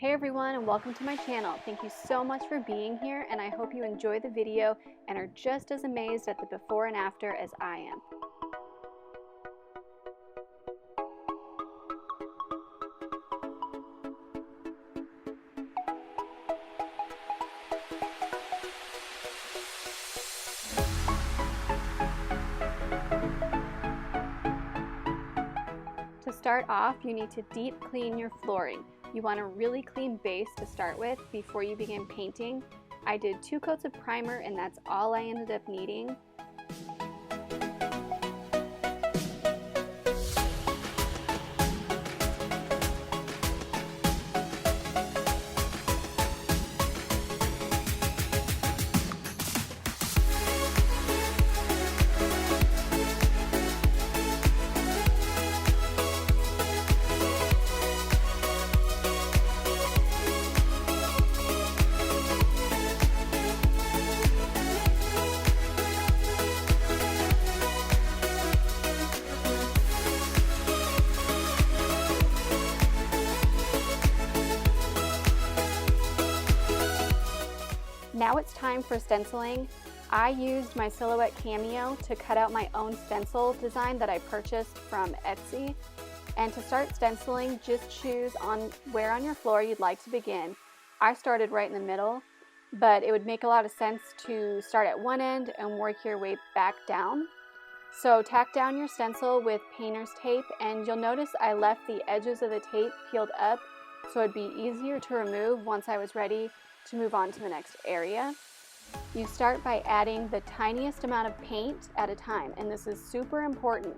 Hey everyone, and welcome to my channel. Thank you so much for being here, and I hope you enjoy the video and are just as amazed at the before and after as I am. To start off, you need to deep clean your flooring. You want a really clean base to start with before you begin painting. I did 2 coats of primer and that's all I ended up needing. Now it's time for stenciling. I used my Silhouette Cameo to cut out my own stencil design that I purchased from Etsy. And to start stenciling, just choose where on your floor you'd like to begin. I started right in the middle, but it would make a lot of sense to start at one end and work your way back down. So tack down your stencil with painter's tape, and you'll notice I left the edges of the tape peeled up so it'd be easier to remove once I was ready to move on to the next area. You start by adding the tiniest amount of paint at a time, and this is super important.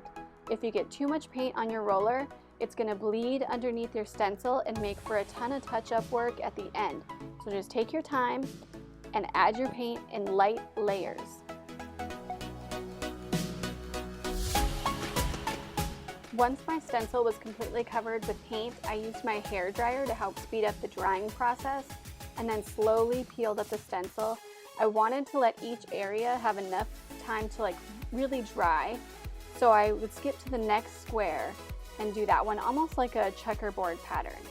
If you get too much paint on your roller, it's going to bleed underneath your stencil and make for a ton of touch-up work at the end. So just take your time and add your paint in light layers. Once my stencil was completely covered with paint, I used my hair dryer to help speed up the drying process, and then slowly peeled up the stencil. I wanted to let each area have enough time to really dry, so I would skip to the next square and do that one almost like a checkerboard pattern.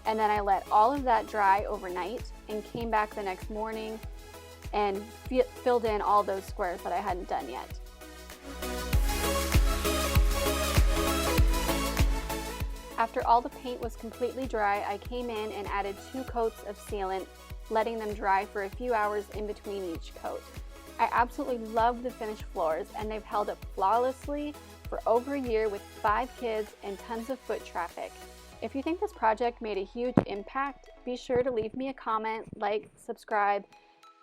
And then I let all of that dry overnight and came back the next morning and filled in all those squares that I hadn't done yet. After all the paint was completely dry, I came in and added 2 coats of sealant, letting them dry for a few hours in between each coat. I absolutely love the finished floors, and they've held up flawlessly for over a year with 5 kids and tons of foot traffic. If you think this project made a huge impact, be sure to leave me a comment, like, subscribe,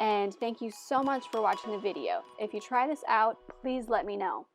and thank you so much for watching the video. If you try this out, please let me know.